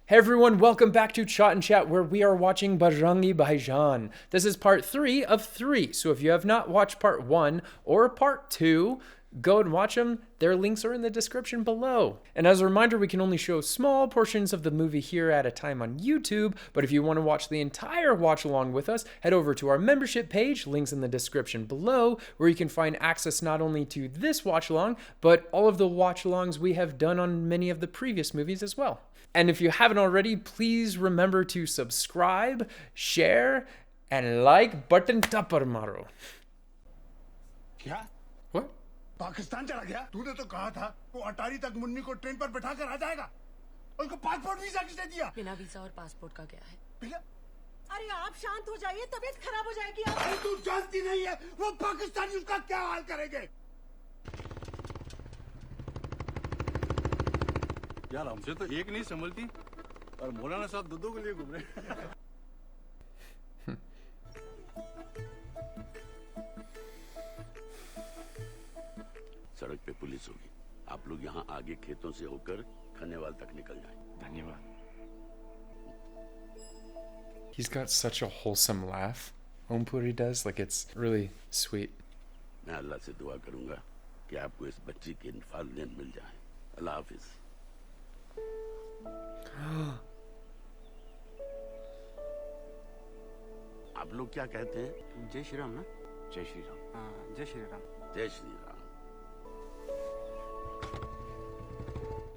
Hey everyone, welcome back to Chat and Chat, where we are watching BAJRANGI BHAIJAAN. This is part 3 of 3, so if you have not watched part 1 or part 2, go and watch them. Their links are in the description below. And as a reminder, we can only show small portions of the movie here at a time on YouTube, but if you want to watch the entire watch along with us, head over to our membership page, links in the description below, where you can find access not only to this watch along, but all of the watch alongs we have done on many of the previous movies as well. And if you haven't already, please remember to subscribe, share, and like button tapar maro. क्या? What? Pakistan चला गया? तूने तो कहा था वो अटारी तक मुन्नी को ट्रेन पर बैठा कर आ जाएगा। उनको पासपोर्ट वीजा किसने दिया? बिना वीजा और पासपोर्ट का क्या है? भैया, अरे आप शांत हो जाइए, तबीयत खराब हो जाएगी। अरे तू जानती नहीं है वो पाकिस्तानी उसका क्या हाल करेंगे? यार हमसे तो एक नहीं संभलती और मौलाना साहब दो के लिए घूम रहे। सड़क पे पुलिस होगी। आप लोग यहाँ आगे खेतों से होकर खन्नेवाल तक निकल जाएं। धन्यवाद। He's got such a wholesome laugh. Ompuri does, like it's really sweet. मैं अल्लाह से दुआ करूंगा कि आपको इस बच्ची की हिफाजत मिल जाए। अल्लाह हाफिज। आप लोग क्या कहते हैं? जय श्री राम ना? जय श्री राम। हाँ, जय श्री राम। जय Shri Ram.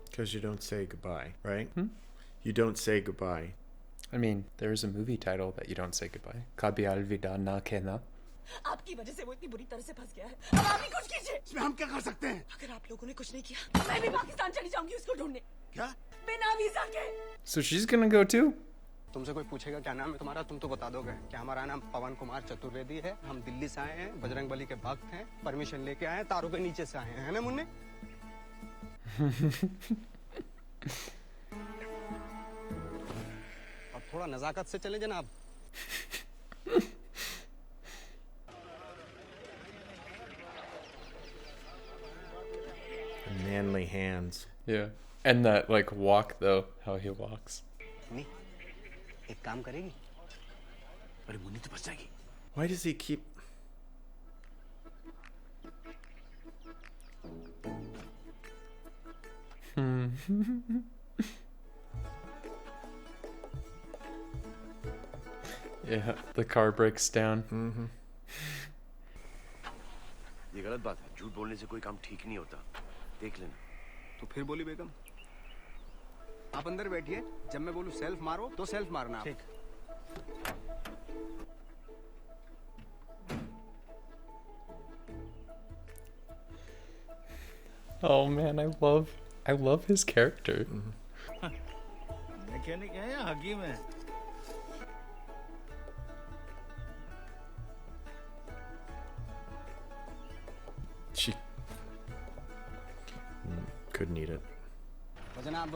Because you don't say goodbye, right? You don't say goodbye. I mean, there is a movie title that you don't say goodbye. Kabhi alvida na kehna. आपकी वजह से वो इतनी बुरी तरह से फंस गया है। अब आप ही कुछ कीजिए। इसमें हम क्या कर सकते हैं? अगर आप लोगों ने कुछ नहीं किया, तो मैं भी पाकिस्तान चली जाऊंगी उसको ढूंढने। क्या? बिना वीजा के। So she's gonna go too? तुमसे कोई पूछेगा क्या नाम है तुम्हारा, तुम तो बता दोगे। क्या हमारा नाम पवन कुमार चतुर्वेदी है, हम दिल्ली से आए हैं, बजरंग बली के भक्त हैं, परमिशन लेके आए हैं, तारों के नीचे से आए हैं, है ना मुन्ने? अब थोड़ा नजाकत से चले जनाब। Manly hands. Yeah. And that like walk though, how he walks. नहीं, एक काम करेगी? अरे मुन्नी तो बच जाएगी। Why does he keep... Yeah, the car breaks down. ये गलत बात है। झूठ बोलने से कोई काम ठीक नहीं होता। देख लेना। तो फिर बोली बेगम। आप अंदर बैठिए, जब मैं बोलूं सेल्फ मारो तो सेल्फ मारना आप। ठीक। Oh man, I love his character. Mechanic है या हकीम है? She... couldn't eat it. तो जनाब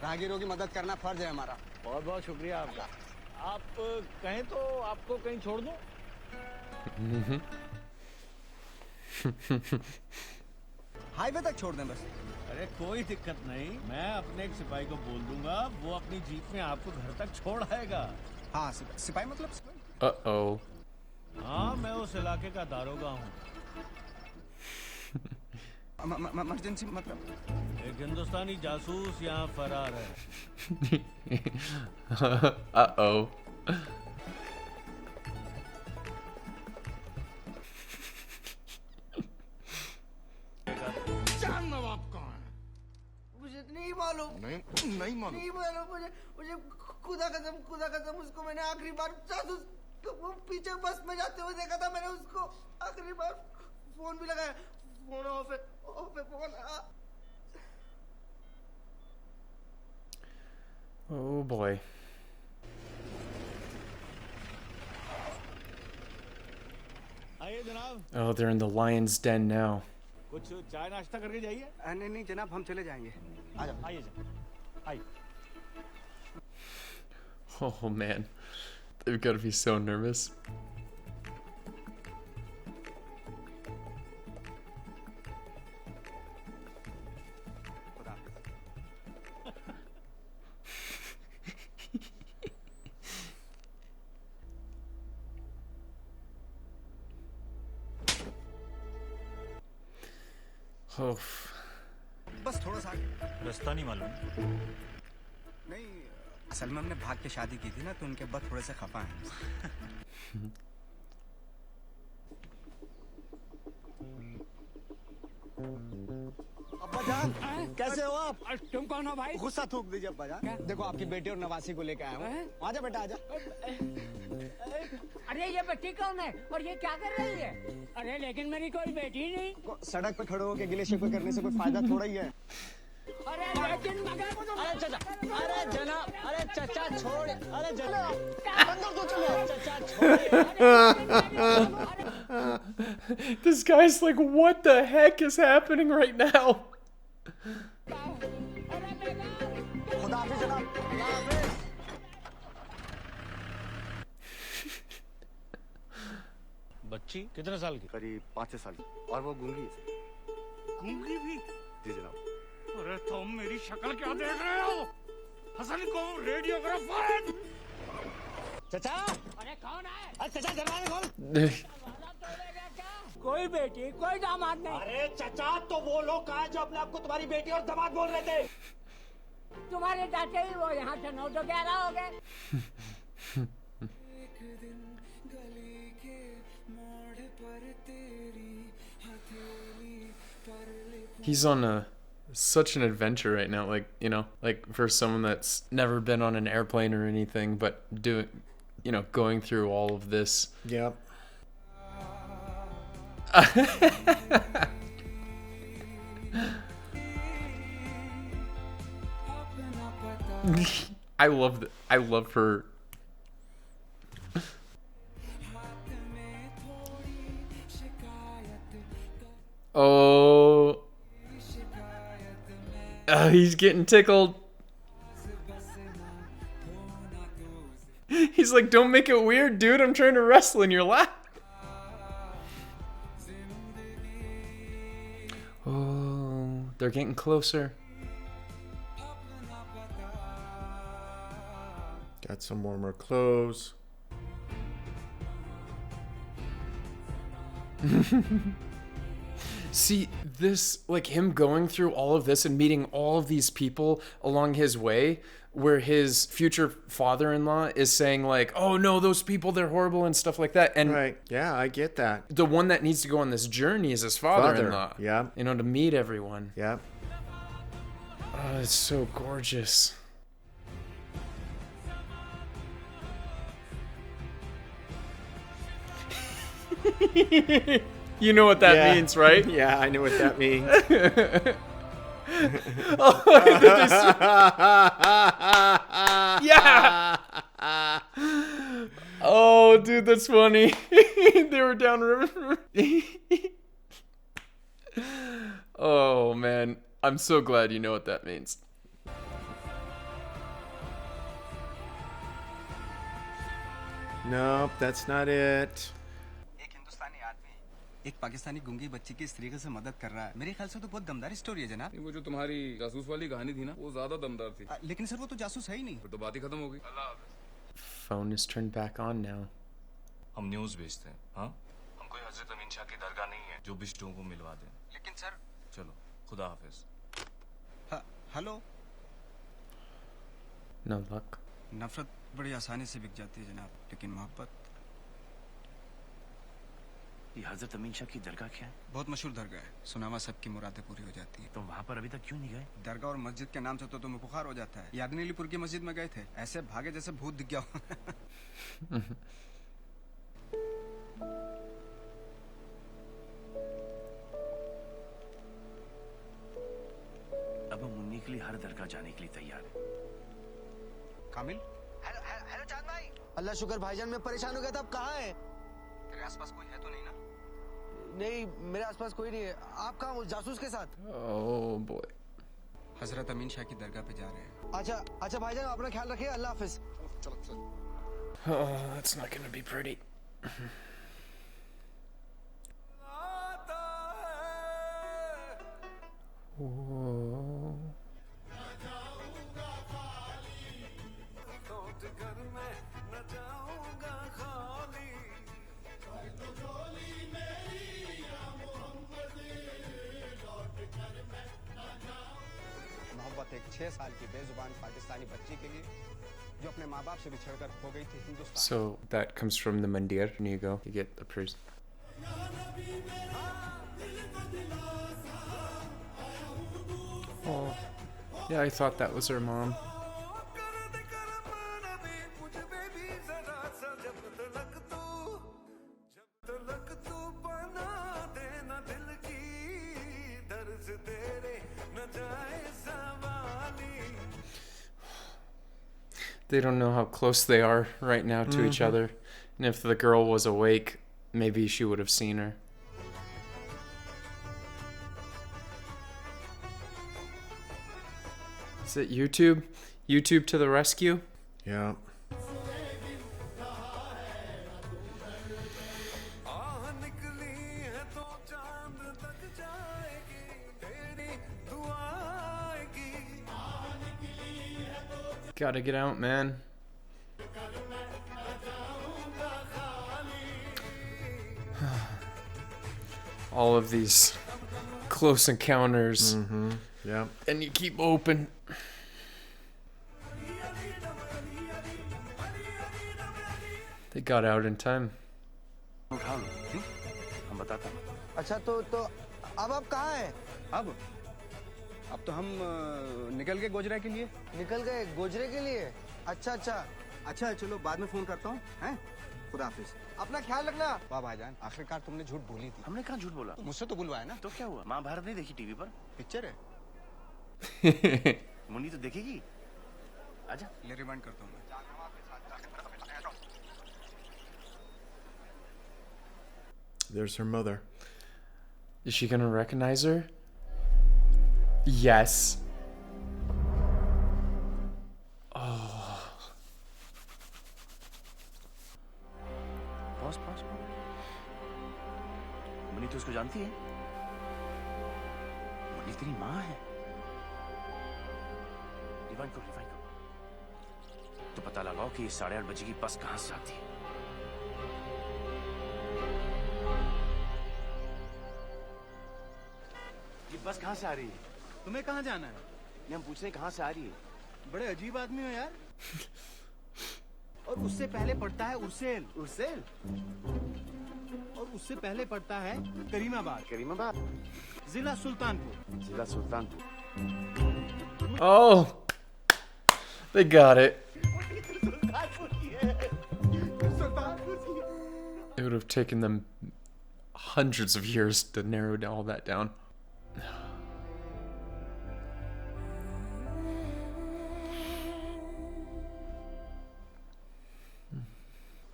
राहगीरों की मदद करना फर्ज है हमारा। बहुत बहुत शुक्रिया आपका। आप कहें तो आपको कहीं छोड़ दूं? हाईवे तक छोड़ दें बस। अरे कोई दिक्कत नहीं, मैं अपने एक सिपाही को बोल दूंगा, वो अपनी जीप में आपको घर तक छोड़ आएगा। हाँ, सिपाही मतलब सिपाही। Uh-oh. हाँ, मैं उस इलाके का दारोगा हूँ। इमरजेंसी मतलब? एक हिंदुस्तानी जासूस यहाँ फरार है। Uh-oh. जान नवाब कहाँ है? मुझे नहीं मालूम। नहीं मालूम। नहीं मालूम मुझे खुदा कसम उसको मैंने आखिरी बार जासूस वो पीछे बस में जाते हुए देखा था। मैंने उसको आखिरी बार फोन भी लगाया। फोन ऑफ है फोन। Oh boy. आइए जनाब। Oh, they're in the lion's den now. कुछ चाय नाश्ता करके जाइए। नहीं जनाब, हम चले जाएंगे। आ जाओ। आइए आइए। Oh man, they've got to be so nervous. Oof. बस थोड़ा सा रास्ता नहीं मालूम। नहीं, असल में हमने भाग के शादी की थी ना, तो उनके बाद थोड़े से खफा हैं। अब्बा जान, कैसे हो आप? तुम कौन हो भाई? गुस्सा थूक दीजिए अब्बा जान। देखो आपकी बेटी और नवासी को लेकर आया हूँ। आजा बेटा आजा। अरे ये बच्ची कौन है और ये क्या कर रही है? अरे लेकिन मेरी कोई बेटी नहीं। सड़क पे खड़े होकर गिले शिकवे करने से कोई फायदा थोड़ा ही है। अरे लेकिन मगर अरे चाचा, अरे जनाब, अरे चाचा छोड़, अरे जनाब, अंदर तो चलो, चाचा छोड़। This guy's like, what the heck is happening right now? खुदा हाफिज जनाब, अल्लाह हाफिज। बच्ची कितने साल की? करीब 5 साल की, और वो गूंगी है। गूंगी भी? जी जनाब। अरे तुम मेरी शक्ल क्या देख रहे हो? हसन को रेडियोग्राफर। चाचा, अरे कौन है? अरे चाचा दरवाजा खोल। कोई बेटी कोई दामाद नहीं। अरे चाचा, तो वो लोग कहाँ हैं जो अपने आप को तुम्हारी बेटी और दामाद बोल रहे थे? तुम्हारे चाचा ही वो यहाँ से 9 तो 11 हो गए। He's on such an adventure right now, like, you know, like for someone that's never been on an airplane or anything, but doing, you know, going through all of this. Yep. I love her. Oh, he's getting tickled. He's like, don't make it weird, dude. I'm trying to wrestle in your lap. Oh, they're getting closer. Got some warmer clothes. See, this, like him going through all of this and meeting all of these people along his way, where his future father-in-law is saying like, oh no, those people, they're horrible and stuff like that. And Right. Yeah, I get that. the one that needs to go on this journey is his father-in-law. Yeah. You know, to meet everyone. Yep. Oh, it's so gorgeous. You know what that Yeah. means, right? Yeah, I know what that means. Yeah. Oh, dude, that's funny. They were down river. Oh, man. I'm so glad you know what that means. Nope, that's not it. एक हिंदुस्तानी आदमी एक पाकिस्तानी गूंगी बच्ची की इस तरीके से मदद कर रहा है, मेरे ख्याल से तो बहुत दमदार स्टोरी है जनाब। वो जो तुम्हारी जासूस वाली कहानी थी ना, वो ज्यादा दमदार थी। लेकिन सर वो तो जासूस है ही नहीं। फिर तो बात ही खत्म हो गई। Phone is turned back on now. हम न्यूज़ भेजते हैं। हाँ, हम कोई हजरत अमीन शाह की दरगाह नहीं है जो बिश्तों को मिलवा दे। लेकिन सर, चलो, खुदा हाफिज। हेलो। No luck. नफरत बड़ी आसानी से बिक जाती है जनाब, लेकिन मोहब्बत। ये हजरत अमीन शाह की दरगाह क्या है? बहुत मशहूर दरगाह है, सुनावा सबकी मुरादें पूरी हो जाती है। तो वहाँ पर अभी तक क्यों नहीं गए? दरगाह और मस्जिद के नाम से तो तुम्हें बुखार हो जाता है। यादनीलीपुर की मस्जिद में गए थे, ऐसे भागे जैसे भूत दिख गया हो। अब हम मुन्नी के लिए हर दरगाह जाने के लिए तैयार हैं। कामिल, हेलो चांद भाई। अल्लाह शुक्र भाईजान, मैं परेशान हो गया था। अब कहाँ है? तेरे आसपास कोई है तो नहीं ना? नहीं, मेरे आसपास कोई नहीं है। आप कहाँ हो? जासूस के साथ? Oh, boy. हजरत अमीन शाह की दरगाह पे जा रहे हैं। अच्छा भाईजान, अपना ख्याल रखिए। अल्लाह हाफिज। Oh, that's not gonna be pretty. Whoa. 6 साल की बेजुबान पाकिस्तानी बच्ची के लिए जो अपने माँ बाप से बिछड़कर खो गई थी Hindustan. So that comes from the mandir. And you go, you get the priest. Oh, yeah, I thought that was her mom. They don't know how close they are right now to each other. And if the girl was awake, maybe she would have seen her. Is it YouTube? YouTube to the rescue? Yeah. Gotta get out, man. All of these close encounters. Yeah. And you keep open. They got out in time. अच्छा तो अब आप कहाँ हैं? अब तो हम निकल गए गोजरा के लिए। निकल गए गोजरे के लिए? अच्छा चलो बाद में फोन करता हूँ, हैं? खुदा हाफिज। अपना ख्याल रखना। वाह भाईजान, आखिरकार तुमने झूठ बोली थी। हमने कहाँ झूठ बोला? मुझसे तो बुलवाया ना। तो क्या हुआ? महाभारत नहीं देखी टीवी पर? पिक्चर है। मुन्नी तो देखेगी। आजा। ले रिमाइंड करता हूँ। There's her mother. Is she gonna recognize her? Yes. Oh. Pause. Munni तो उसको जानती है? मुन्नी तेरी माँ है। रिवाइंड करो। तो पता लगाओ कि 8:30 बजे की बस कहाँ से आती है। ये बस कहाँ से आ रही है? तुम्हें कहाँ जाना है? ये हम पूछ रहे हैं कहाँ से आ रही है? बड़े अजीब आदमी हो यार। और उससे पहले पड़ता है उर्सेल। और उससे पहले पड़ता है करीमाबाद। जिला Sultanpur. Oh. They got it. It would have taken them hundreds of years to narrow all that down.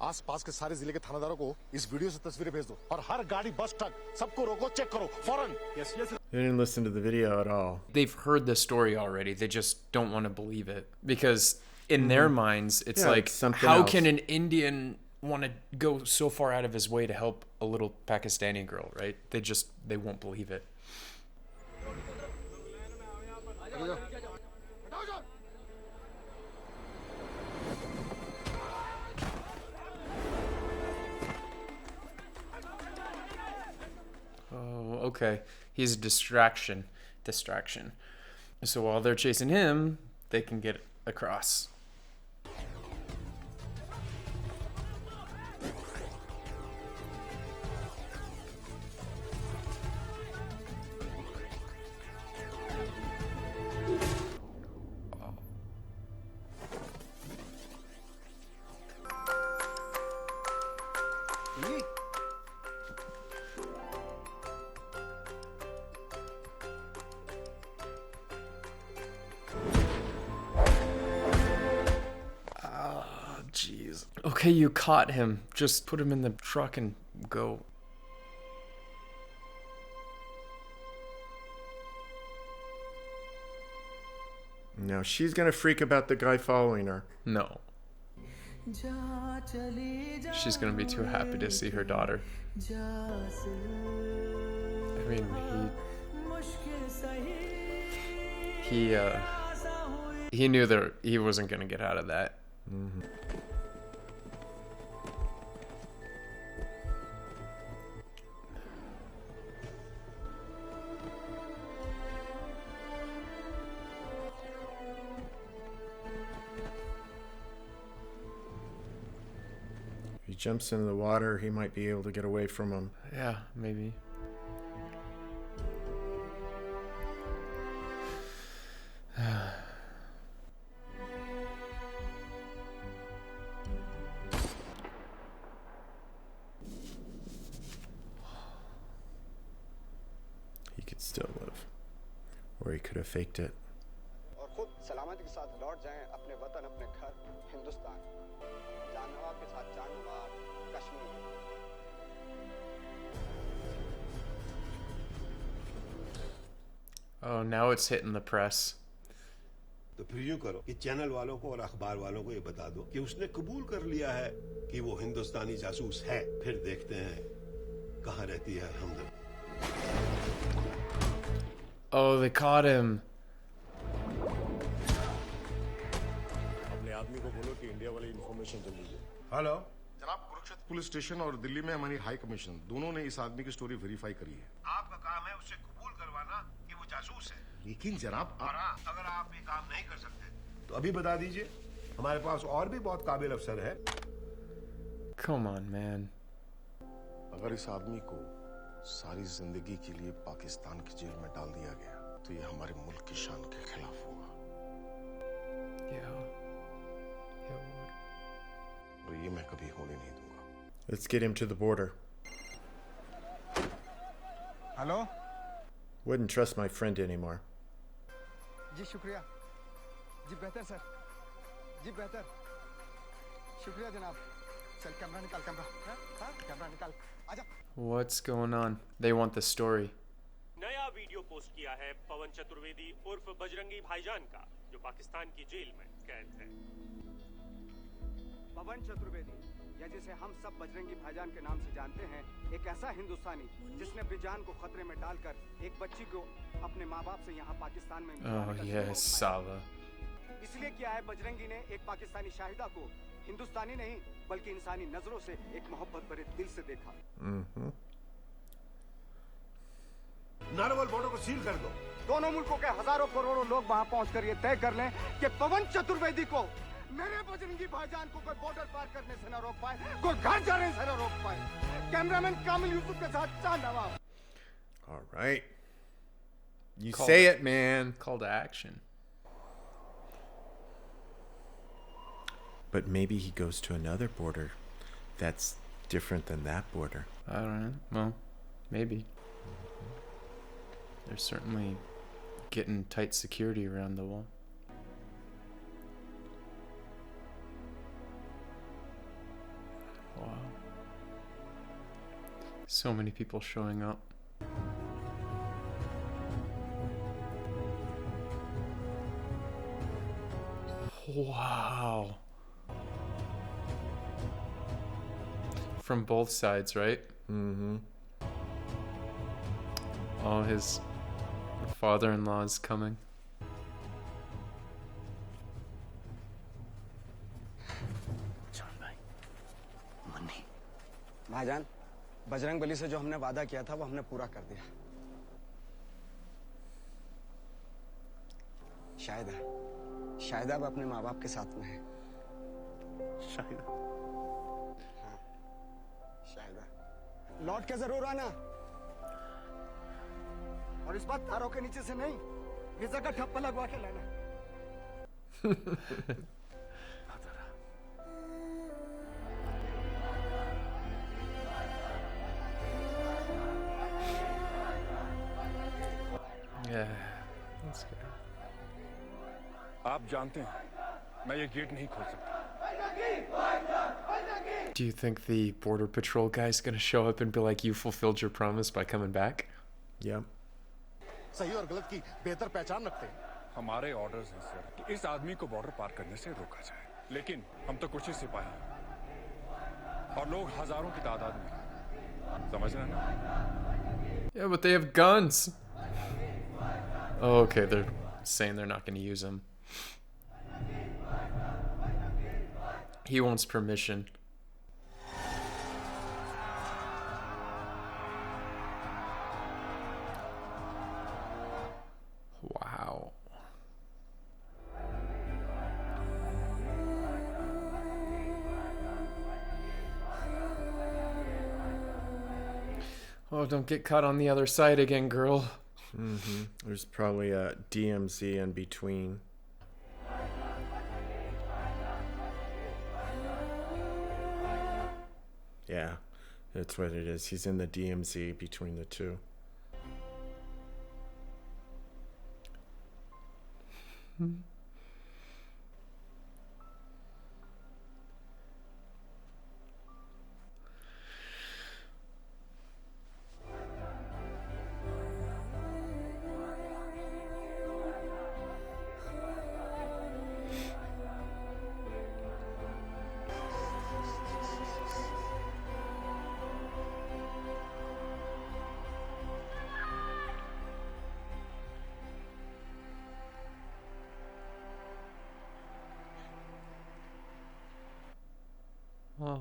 आसपास के सारे जिले के थानेदारों को इस वीडियो से तस्वीरें भेज दो और हर गाड़ी बस ट्रक सबको रोको चेक करो फौरन। Yes. They didn't listen to the video at all. They've heard the story already. They just don't want to believe it because in their minds it's like, how else. can an Indian want to go so far out of his way to help a little Pakistani girl, right? They won't believe it. Oh, okay. He's a distraction. So while they're chasing him, they can get across. Jeez. Okay, you caught him. Just put him in the truck and go. Now she's gonna freak about the guy following her. No. She's gonna be too happy to see her daughter. I mean, he knew that he wasn't gonna get out of that. he jumps into the water, he might be able to get away from him. Yeah, maybe. He could still live. Or he could have faked it. और खुद सलामती के साथ लौट जाएं अपने वतन अपने घर हिंदुस्तान जानवर के साथ जानवर Kashmir Oh, now it's hitting the press. तो फिर यूं करो कि चैनल वालों को और अखबार वालों को ये बता दो कि उसने कबूल कर लिया है कि वो हिंदुस्तानी जासूस है। फिर देखते हैं कहाँ रहती है हमदर्द। Oh, they caught him. अपने आदमी को बोलो कि इंडिया वाली इंफॉर्मेशन जल्दी दे। हेलो जनाब, कुरुक्षेत्र पुलिस स्टेशन और दिल्ली में हमारी हाई कमीशन दोनों ने इस आदमी की स्टोरी वेरीफाई करी है। आपका काम है उससे कबूल करवाना कि वो जासूस है। लेकिन जनाब, और हाँ, अगर आप ये काम नहीं कर सकते तो अभी बता दीजिए। हमारे पास और भी बहुत काबिल अफसर है। Come on, man. अगर इस आदमी को सारी जिंदगी के लिए पाकिस्तान की जेल में डाल दिया गया तो ये हमारे मुल्क की शान के खिलाफ होगा। Yeah. और ये मैं कभी होने नहीं दूंगा। Let's get him to the border. Hello Wouldn't trust my friend anymore. जी शुक्रिया जी बेहतर सर जी बेहतर शुक्रिया जनाब चल कैमरा निकाल कैमरा हाँ कैमरा निकाल आजा What's going on? They want the story. नया वीडियो पोस्ट किया है पवन चतुर्वेदी उर्फ बजरंगी भाईजान का, जो पाकिस्तान की जेल में कैद है। पवन चतुर्वेदी या जिसे हम सब बजरंगी भाईजान के नाम से जानते हैं, एक ऐसा हिंदुस्तानी जिसने अपनी जान को खतरे में डालकर एक बच्ची को अपने माँ बाप से यहाँ पाकिस्तान में Oh, yes, Sala. इसलिए किया है बजरंगी ने एक पाकिस्तानी शाहिदा को हिंदुस्तानी नहीं बल्कि इंसानी नजरों से एक मोहब्बत भरे दिल से देखा। नारवल बॉर्डर को सील कर दो। दोनों मुल्कों के हजारों करोड़ों लोग वहाँ पहुँचकर ये तय कर लें कि पवन चतुर्वेदी को मेरे बजरंगी भाईजान को कोई बॉर्डर पार करने से न रोक पाए, कोई घर जाने से न रोक पाए। कैमरामैन कामिल यूसुफ के साथ चांद नवाब। All right. You Call say it. it, man. Call to action. But maybe he goes to another border that's different than that border. I don't know. Well, maybe. They're certainly getting tight security around the wall. Wow. So many people showing up. Wow. From both sides, right? Mm-hmm. Oh, his father-in-law's coming. भाईजान, बजरंग बली से जो हमने वादा किया था वो हमने पूरा कर दिया। शायद अब अपने माँ बाप के साथ में है। शायद लौट के जरूर आना, और इस बार तारों के नीचे से नहीं, वीजा का ठप्पा लगवा के लाना। Yeah, that's good. आप जानते हैं, मैं ये गेट नहीं खोल सकता। Do you think the border patrol guy's gonna show up and be like, "You fulfilled your promise by coming back"? Yep. सही और गलत की बेहतर पहचान रखते हैं। हमारे ऑर्डर्स हैं सर कि इस आदमी को बॉर्डर पार करने से रोका जाए, लेकिन हम तो कुछ ही सिपाही हैं और लोग हजारों की तादाद में, समझ रहे हैं ना? Yeah, but they have guns. Oh, okay, they're saying they're not going to use them. He wants permission. Wow. Oh, don't get caught on the other side again, girl. There's probably a DMZ in between. Yeah, that's what it is. He's in the DMZ between the two. Oh.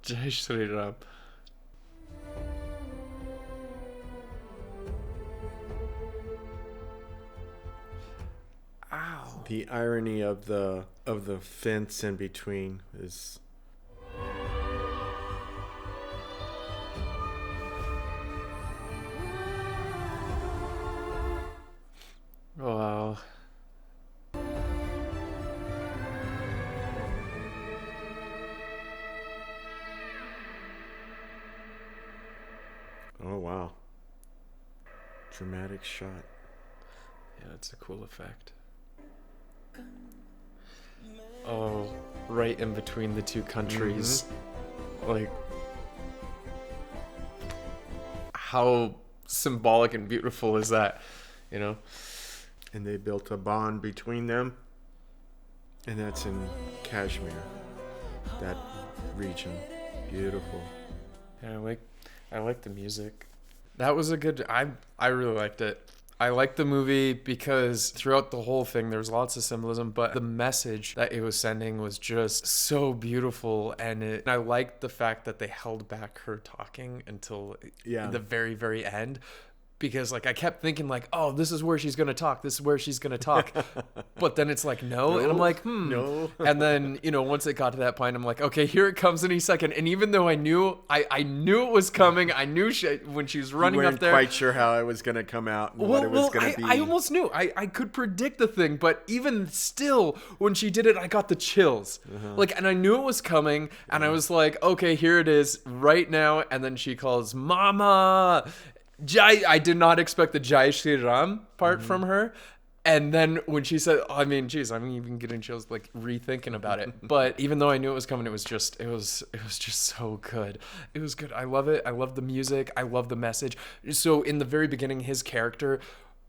Jai Shri Ram. Ow. The irony of the fence in between is Wow. oh wow. Dramatic shot. Yeah, it's a cool effect. Oh, right in between the two countries. Like, how symbolic and beautiful is that? You know? And they built a bond between them. And that's in Kashmir. That region. Beautiful. Yeah, I like the music. That was a good I really liked it. I liked the movie because throughout the whole thing there's lots of symbolism, but the message that it was sending was just so beautiful, and I liked the fact that they held back her talking until the very, very end. Because like I kept thinking like, oh, this is where she's gonna talk. This is where she's gonna talk. But then it's like no, and I'm like, no. And then once it got to that point, I'm like, okay, here it comes any second. And even though I knew it was coming, I knew when she was running up there. You weren't quite sure how it was gonna come out and what it was gonna be. I almost knew. I could predict the thing, but even still, when she did it, I got the chills. Like, and I knew it was coming, and I was like, okay, here it is right now. And then she calls Mama. I did not expect the Jai Shri Ram part from her. And then when she said, I'm even getting chills like rethinking about it. But even though I knew it was coming, it was just so good. It was good. I love it. I love the music. I love the message. So in the very beginning, his character,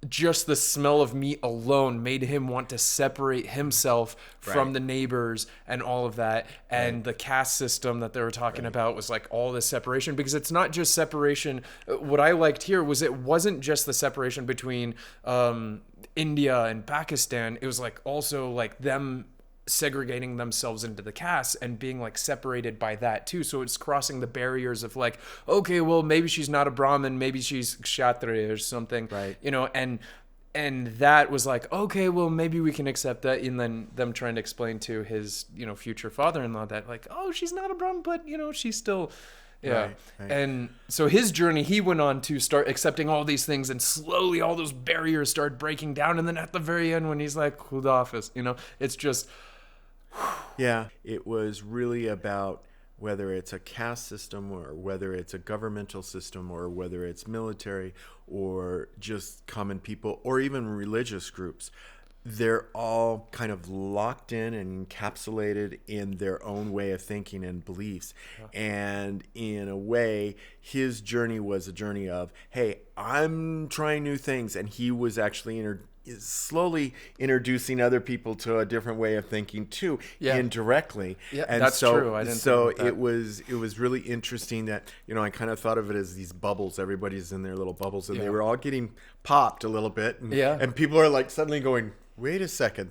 just the smell of meat alone made him want to separate himself from the neighbors and all of that. And the caste system that they were talking about was like all this separation, because it's not just separation. What I liked here was it wasn't just the separation between India and Pakistan. It was like also like them segregating themselves into the castes and being like separated by that too. So it's crossing the barriers of like, okay, well, maybe she's not a Brahmin, maybe she's Kshatriya or something, right? And that was like, okay, well, maybe we can accept that. And then them trying to explain to his, future father-in-law that like, oh, she's not a Brahmin, but she's still, yeah. Right. And so his journey, he went on to start accepting all these things, and slowly all those barriers started breaking down. And then at the very end, when he's like, Khudafis, it's just, yeah, it was really about whether it's a caste system or whether it's a governmental system or whether it's military or just common people or even religious groups. they're all kind of locked in and encapsulated in their own way of thinking and beliefs. And in a way, his journey was a journey of, hey, I'm trying new things. And he was actually slowly introducing other people to a different way of thinking too, indirectly. Yeah, and that's true. I didn't think about that. it was really interesting that, I kind of thought of it as these bubbles. Everybody's in their little bubbles, and they were all getting popped a little bit. And, and people are like suddenly going, wait a second,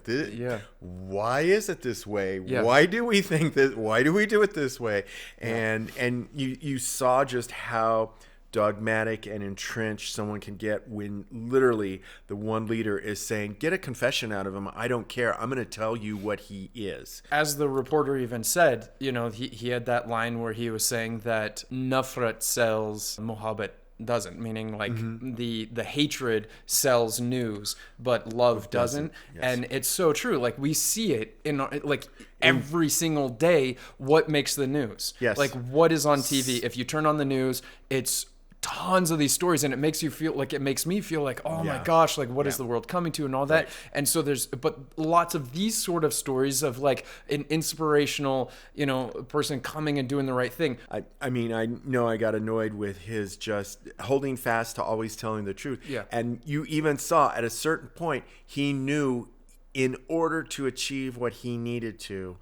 why is it this way? Why do we think this? Why do we do it this way? And you saw just how dogmatic and entrenched someone can get when literally the one leader is saying, get a confession out of him. I don't care. I'm going to tell you what he is. As the reporter even said, he had that line where he was saying that nafrat sells, muhabbat doesn't, meaning like the hatred sells news, but love doesn't. Yes. And it's so true. Like we see it in every single day. What makes the news? Yes. Like what is on TV? If you turn on the news, it's tons of these stories, and it makes me feel like, oh my gosh, like what is the world coming to and all that. And so but lots of these sort of stories of like an inspirational, person coming and doing the right thing. I mean, I know I got annoyed with his just holding fast to always telling the truth. Yeah. And you even saw at a certain point, he knew in order to achieve what he needed to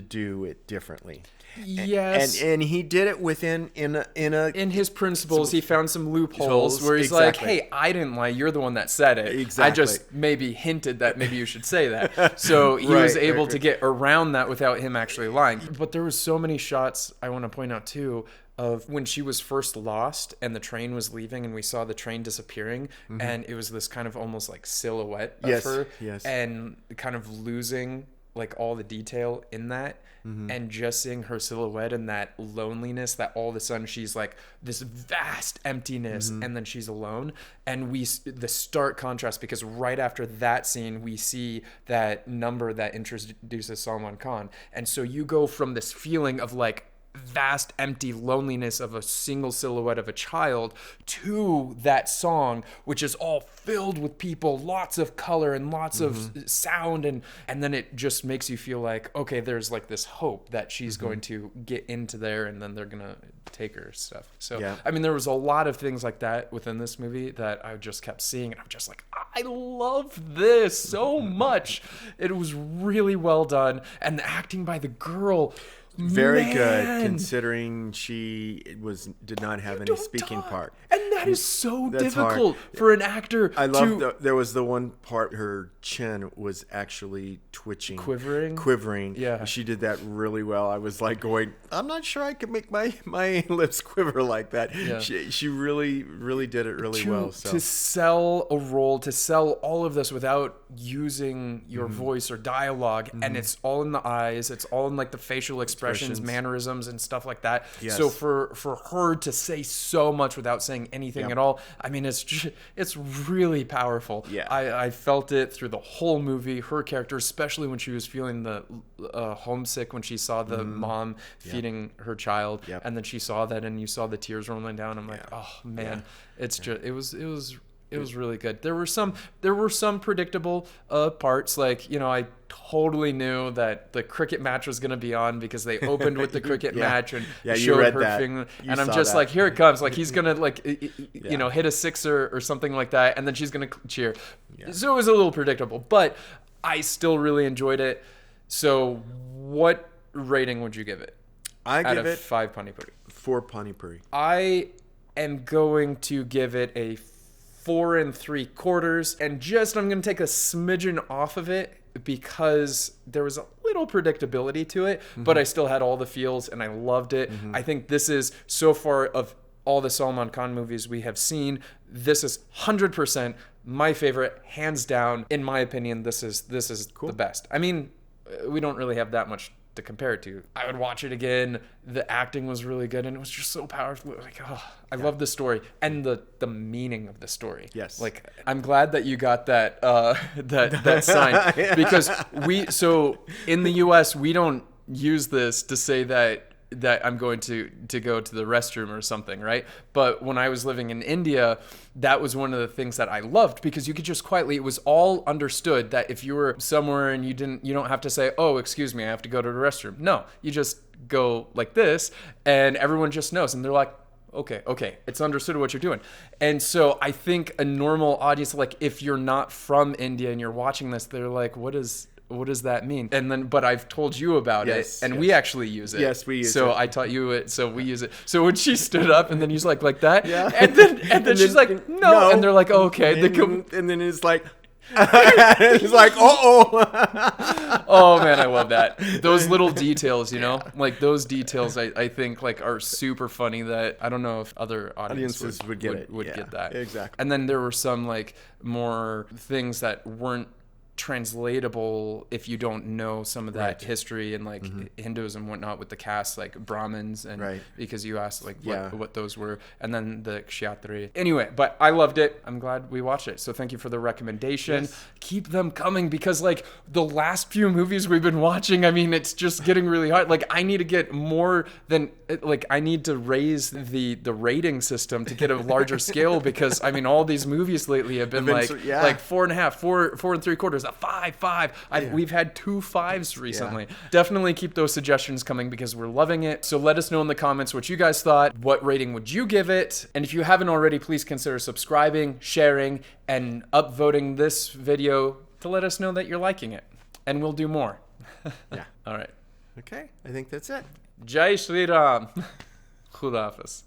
do it differently. Yes, and he did it within in his principles. He found some loopholes where he's like, "Hey, I didn't lie. You're the one that said it. Exactly. I just maybe hinted that maybe you should say that." So he was able to get around that without him actually lying. But there was so many shots I want to point out too of when she was first lost and the train was leaving and we saw the train disappearing, and it was this kind of almost like silhouette of her, and kind of losing like all the detail in that. And just seeing her silhouette and that loneliness, that all of a sudden she's like this vast emptiness, and then she's alone. And the stark contrast, because right after that scene we see that number that introduces Salman Khan, and so you go from this feeling of like vast empty loneliness of a single silhouette of a child to that song, which is all filled with people, lots of color and lots of sound, and then it just makes you feel like, okay, there's like this hope that she's going to get into there, and then they're gonna take her stuff. So I mean, there was a lot of things like that within this movie that I just kept seeing, and I'm just like, I love this so much. It was really well done, and the acting by the girl, very good, considering she did not have any speaking part. And that is so difficult for an actor. I love there was the one part her chin was actually twitching, quivering. Yeah, she did that really well. I was like going, I'm not sure I could make my lips quiver like that. Yeah. She really did it really well. So to sell a role, to sell all of this without using your voice or dialogue, and it's all in the eyes, it's all in like the facial expressions, mannerisms, and stuff like that. Yes. So for her to say so much without saying anything at all, I mean, it's really powerful. Yeah, I felt it through the whole movie. Her character, especially when she was feeling the homesick, when she saw the mom feeding her child, and then she saw that, and you saw the tears rolling down. I'm like, oh man, it's just it was really good. There were some predictable parts, like, I totally knew that the cricket match was going to be on because they opened with the cricket match and showed her finger, and I'm just like, here it comes, like he's going to like hit a sixer or something like that, and then she's going to cheer. So it was a little predictable, but I still really enjoyed it. So what rating would you give it? I give it 5 pani puri. 4 pani puri. I am going to give it a 4 3/4, and I'm going to take a smidgen off of it because there was a little predictability to it, but I still had all the feels and I loved it. I think this is, so far of all the Salman Khan movies we have seen, this is 100% my favorite, hands down. In my opinion, this is the best. I mean, we don't really have that much to compare it to. I would watch it again. The acting was really good, and it was just so powerful. Like, I love the story and the meaning of the story. Yes. Like, I'm glad that you got that that sign, because so in the US we don't use this to say that that I'm going to go to the restroom or something, right? But when I was living in India, that was one of the things that I loved, because you could just quietly, it was all understood that if you were somewhere and you don't have to say, oh, excuse me, I have to go to the restroom. No, you just go like this and everyone just knows, and they're like, okay, it's understood what you're doing. And so I think a normal audience, like if you're not from India and you're watching this, they're like, what does that mean? And then, but I've told you about it, and we actually use it. Yes, we use it. So I taught you it, so we use it. So when she stood up and then he's like that, and then she's like, no, and they're like, oh, okay. And then it's like, he's like, oh man, I love that. Those little details, you know, like those details, I think like are super funny, that I don't know if other audiences would get that. Exactly. And then there were some like more things that weren't translatable if you don't know some of that history and like Hinduism and whatnot with the castes, like Brahmins, and because you asked like what those were, and then the Kshatri. Anyway, but I loved it. I'm glad we watched it. So thank you for the recommendation. Keep them coming, because like the last few movies we've been watching, I mean, it's just getting really hard. Like I need to get more than like I need to raise the rating system to get a larger scale, because I mean all these movies lately have been like 4.5, 4 3/4, a 5. We've had 2 5s recently. Definitely keep those suggestions coming, because we're loving it. So let us know in the comments what you guys thought. What rating would you give it? And if you haven't already, please consider subscribing, sharing, and upvoting this video to let us know that you're liking it. And we'll do more. All right. Okay, I think that's it. Jai Shri Ram. Khuda Hafiz.